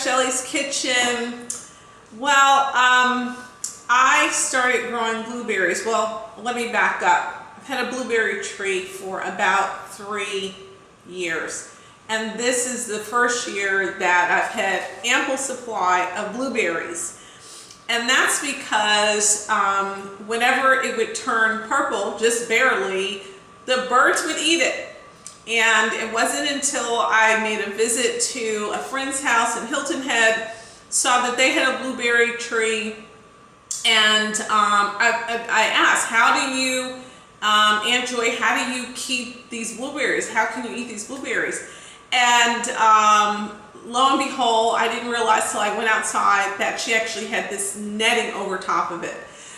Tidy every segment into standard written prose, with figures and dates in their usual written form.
Shelley's Kitchen. Well, I started growing blueberries. Well, let me back up. I've had a blueberry tree for about 3 years. And this is the first year that I've had ample supply of blueberries. And that's because whenever it would turn purple, just barely, the birds would eat it. And it wasn't until I made a visit to a friend's house in Hilton Head, saw that they had a blueberry tree, and I asked, how do you, Aunt Joy, how do you keep these blueberries? How can you eat these blueberries? And lo and behold, I didn't realize till I went outside that she actually had this netting over top of it.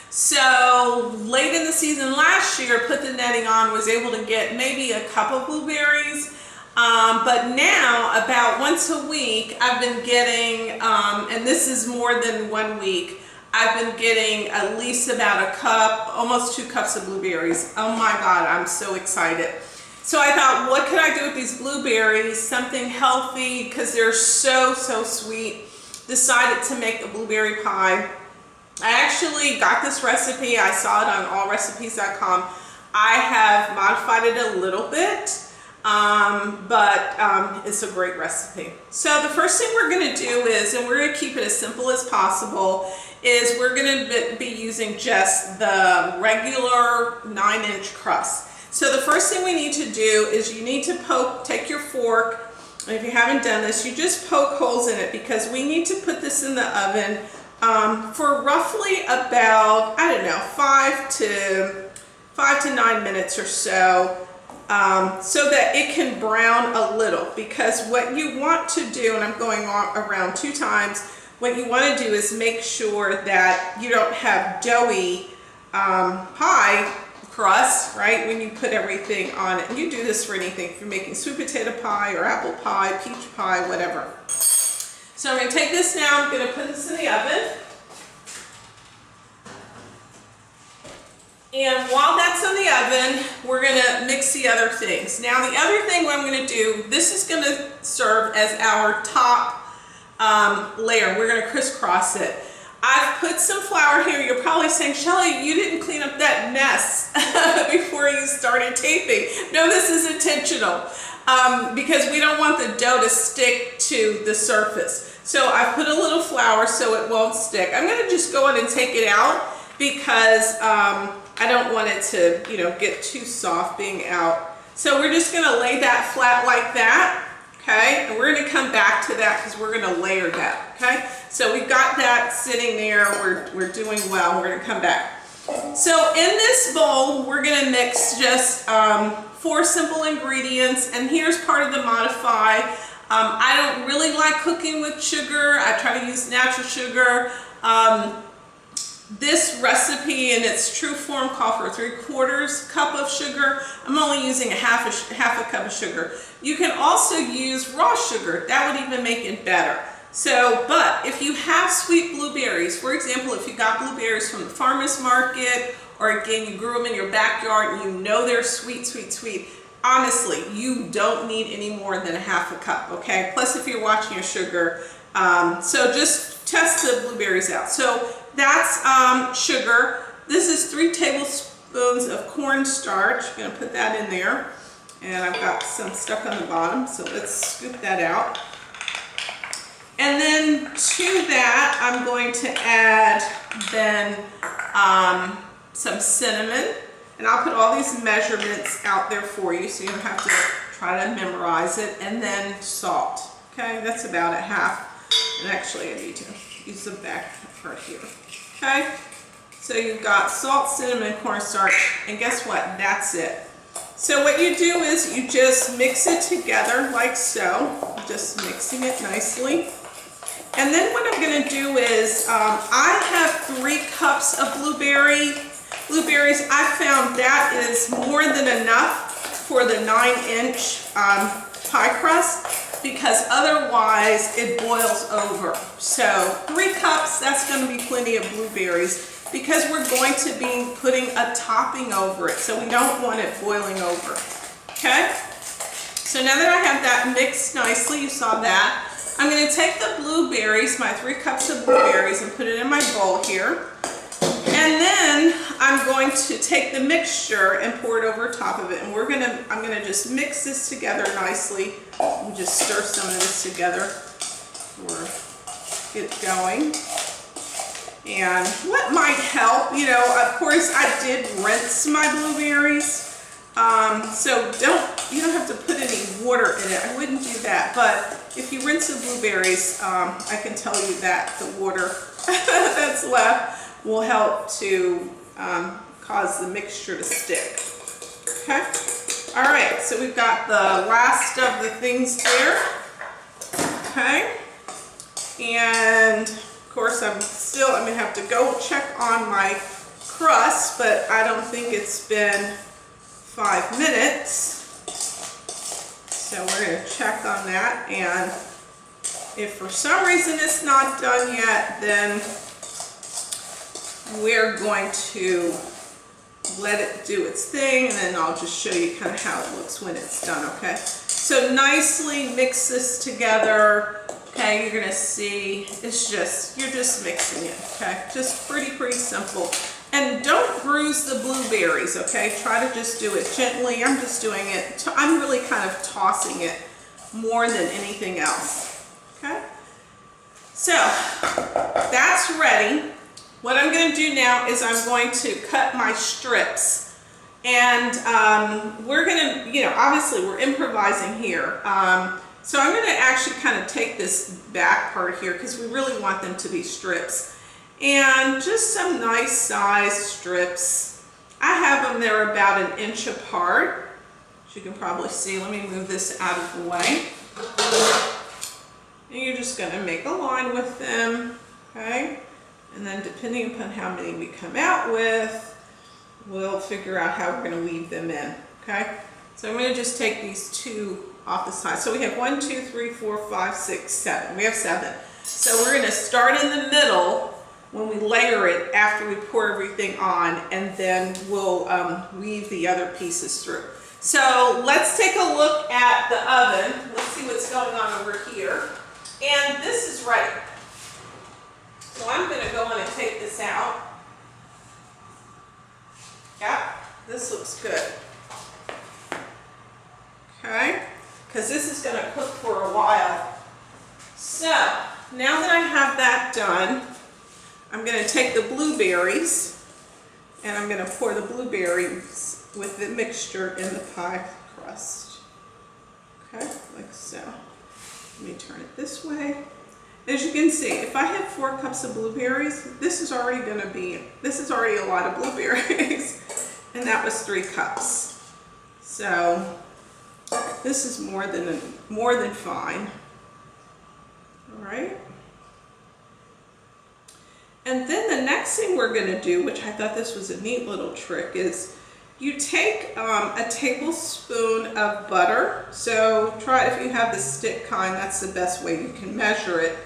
So late in the season last year, put the netting on, was able to get maybe a cup of blueberries. But now, about once a week, I've been getting, and this is more than 1 week, I've been getting at least about a cup, almost 2 cups of blueberries. Oh my God, I'm so excited. So I thought, what could I do with these blueberries? Something healthy, because they're so sweet. Decided to make a blueberry pie. I actually got this recipe. I saw it on allrecipes.com. I have modified it a little bit, but it's a great recipe. So the first thing we're going to do is, and we're going to keep it as simple as possible, is we're going to be using just the regular 9-inch crust. So the first thing we need to do is you need to take your fork, and if you haven't done this, you just poke holes in it, because we need to put this in the oven for roughly about, I don't know, 5 to 9 minutes or so, so that it can brown a little. Because what you want to do, and I'm going around 2 times, what you want to do is make sure that you don't have doughy pie crust, right, when you put everything on it. And you do this for anything, if you're making sweet potato pie or apple pie, peach pie, whatever. So I'm going to take this now, I'm going to put this in the oven. And while that's in the oven, we're going to mix the other things. Now the other thing what I'm going to do, this is going to serve as our top layer. We're going to crisscross it. I've put some flour here. You're probably saying, Shelley, you didn't clean up that mess before you started taping. No, this is intentional. Because we don't want the dough to stick to the surface. So I put a little flour so it won't stick. I'm going to just go in and take it out, because I don't want it to, get too soft being out. So we're just going to lay that flat like that, okay? And we're going to come back to that because we're going to layer that, okay? So we've got that sitting there. We're doing well. We're going to come back. So in this bowl, we're going to mix just 4 simple ingredients, and here's part of the modify. I don't really like cooking with sugar. I try to use natural sugar. This recipe in its true form called for 3/4 cup of sugar. I'm only using half a cup of sugar. You can also use raw sugar. That would even make it better. So, but if you have sweet blueberries, for example, if you got blueberries from the farmer's market, or again, you grew them in your backyard and you know they're sweet, honestly, you don't need any more than half a cup, okay? Plus, if you're watching your sugar, so just test the blueberries out. So that's sugar. This is 3 tablespoons of cornstarch. I'm going to put that in there. And I've got some stuck on the bottom, so let's scoop that out. And then to that, I'm going to add then some cinnamon. And I'll put all these measurements out there for you, so you don't have to try to memorize it. And then salt. Okay, that's about a half. And actually, I need to use the back part here. Okay, so you've got salt, cinnamon, cornstarch, and guess what? That's it. So what you do is you just mix it together like so, just mixing it nicely. And then what I'm going to do is, I have 3 cups of blueberries. I found that is more than enough for the 9-inch pie crust, because otherwise it boils over. So 3 cups, that's going to be plenty of blueberries, because we're going to be putting a topping over it, so we don't want it boiling over. Okay? So now that I have that mixed nicely, you saw that, I'm going to take the blueberries, my 3 cups of blueberries, and put it in my bowl here. And then I'm going to take the mixture and pour it over top of it. And I'm gonna just mix this together nicely. And just stir some of this together or get going. And what might help, you know, of course I did rinse my blueberries. So you don't have to put any water in it. I wouldn't do that. But if you rinse the blueberries, I can tell you that the water that's left will help to cause the mixture to stick. Okay. All right. So we've got the last of the things there. Okay. And of course, I'm gonna have to go check on my crust, but I don't think it's been 5 minutes. So we're gonna check on that. And if for some reason it's not done yet, then we're going to let it do its thing, and then I'll just show you kind of how it looks when it's done, okay? So nicely mix this together, okay? You're gonna see, you're just mixing it, okay? Just pretty simple. And don't bruise the blueberries, okay? Try to just do it gently. I'm just doing it, I'm really kind of tossing it more than anything else, okay? So, that's ready. What I'm going to do now is I'm going to cut my strips, and we're going to, you know, obviously we're improvising here. So I'm going to actually kind of take this back part here because we really want them to be strips, and just some nice size strips. I have them, they're about 1 inch apart, as you can probably see. Let me move this out of the way. And you're just going to make a line with them, okay? And then depending upon how many we come out with, we'll figure out how we're going to weave them in, okay? So I'm going to just take these 2 off the side. So we have 1, 2, 3, 4, 5, 6, 7. We have 7. So we're going to start in the middle when we layer it after we pour everything on, and then we'll weave the other pieces through. So let's take a look at the oven. Let's see what's going on over here. And this is ready. So I'm going to go on and take this out. Yeah, this looks good. Okay, because this is going to cook for a while. So now that I have that done, I'm going to take the blueberries and I'm going to pour the blueberries with the mixture in the pie crust. Okay, like so. Let me turn it this way. As you can see, if I have 4 cups of blueberries, this is already a lot of blueberries. And that was 3 cups. So this is more than fine. All right. And then the next thing we're going to do, which I thought this was a neat little trick, is you take a tablespoon of butter. So try it if you have the stick kind, that's the best way you can measure it.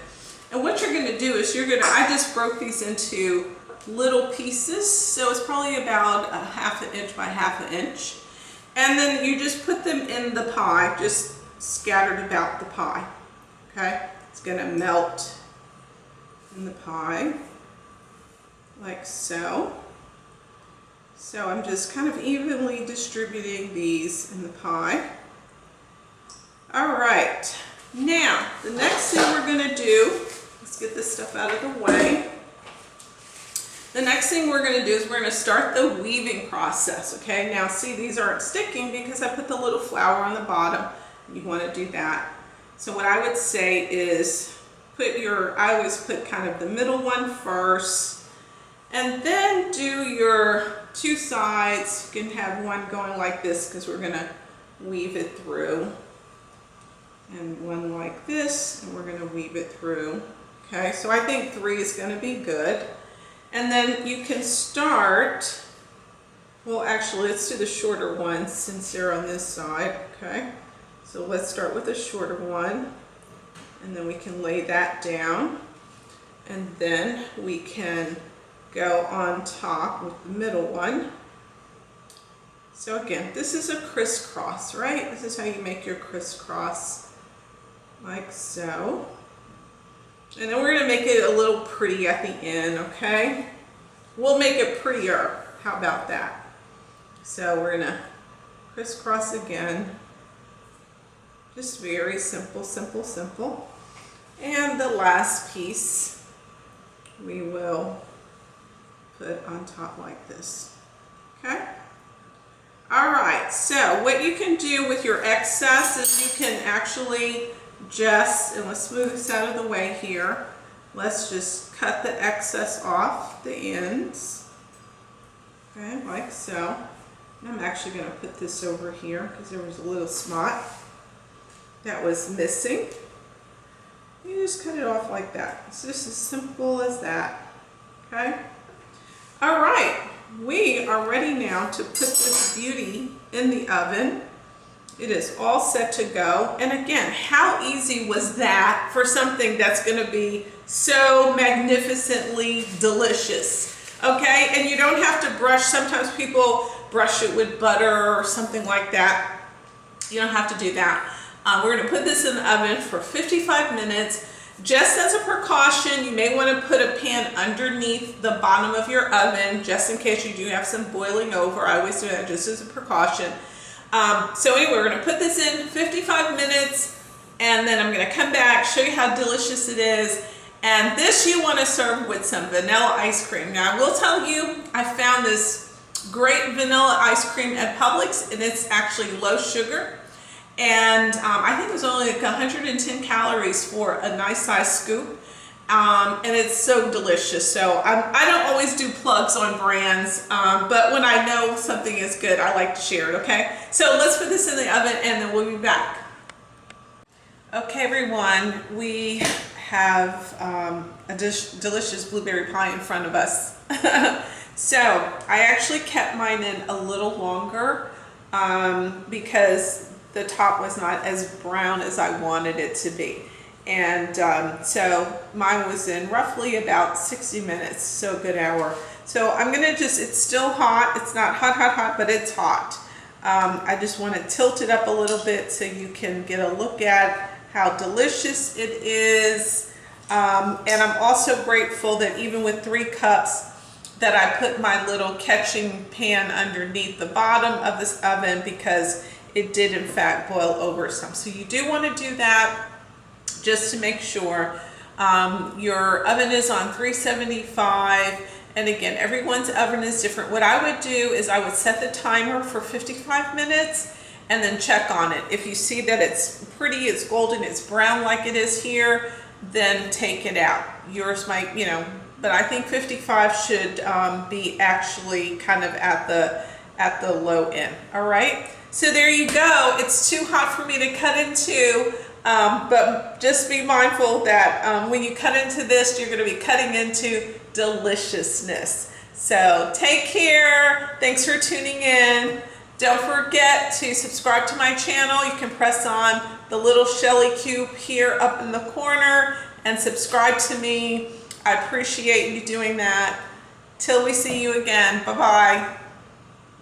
And what you're going to do is I just broke these into little pieces, so it's probably about 1/2 inch by 1/2 inch. And then you just put them in the pie, just scattered about the pie. Okay, it's going to melt in the pie, like so. So I'm just kind of evenly distributing these in the pie. All right, now the next thing we're going to do, let's get this stuff out of the way. The next thing we're going to do is we're going to start the weaving process, okay? Now see, these aren't sticking because I put the little flour on the bottom. You want to do that. So what I would say is I always put kind of the middle one first, and then do your 2 sides. You can have one going like this because we're going to weave it through, and one like this, and we're going to weave it through. Okay, so I think 3 is going to be good. And then you can start, well actually let's do the shorter one since they're on this side, okay? So let's start with the shorter one, and then we can lay that down, and then we can go on top with the middle one. So again, this is a crisscross, right? This is how you make your crisscross, like so. And then we're gonna make it a little pretty at the end, okay? We'll make it prettier. How about that? So we're gonna crisscross again. Just very simple, simple, simple. And the last piece we will put on top like this, okay? All right, so what you can do with your excess is you can actually just, and let's move this out of the way here. Let's just cut the excess off the ends, okay, like so. And I'm actually gonna put this over here because there was a little spot that was missing. You just cut it off like that. It's just as simple as that, okay? All right, we are ready now to put this beauty in the oven. It is all set to go. And again, how easy was that for something that's gonna be so magnificently delicious, okay? And you don't have to brush, sometimes people brush it with butter or something like that. You don't have to do that. We're gonna put this in the oven for 55 minutes. Just as a precaution, you may want to put a pan underneath the bottom of your oven, just in case you do have some boiling over. I always do that just as a precaution. So anyway, we're gonna put this in 55 minutes, and then I'm gonna come back, show you how delicious it is. And this you wanna serve with some vanilla ice cream. Now I will tell you, I found this great vanilla ice cream at Publix, and it's actually low sugar. And I think it was only like 110 calories for a nice size scoop. And it's so delicious. So I don't always do plugs on brands, but when I know something is good, I like to share it, okay? So let's put this in the oven and then we'll be back. Okay, everyone, we have a delicious blueberry pie in front of us. So I actually kept mine in a little longer because the top was not as brown as I wanted it to be. And so mine was in roughly about 60 minutes, so a good hour. So I'm gonna just, it's still hot. It's not hot, hot, hot, but it's hot. I just want to tilt it up a little bit so you can get a look at how delicious it is. And I'm also grateful that even with 3 cups, that I put my little catching pan underneath the bottom of this oven because it did in fact boil over some. So you do want to do that just to make sure. Your oven is on 375, and again, everyone's oven is different. What I would do is I would set the timer for 55 minutes and then check on it. If you see that it's pretty, it's golden, it's brown like it is here, then take it out. Yours might, you know, but I think 55 should be actually kind of at the low end. All right. So there you go. It's too hot for me to cut into, but just be mindful that when you cut into this, you're going to be cutting into deliciousness. So take care. Thanks for tuning in. Don't forget to subscribe to my channel. You can press on the little Shelley cube here up in the corner and subscribe to me. I appreciate you doing that. Till we see you again. Bye-bye.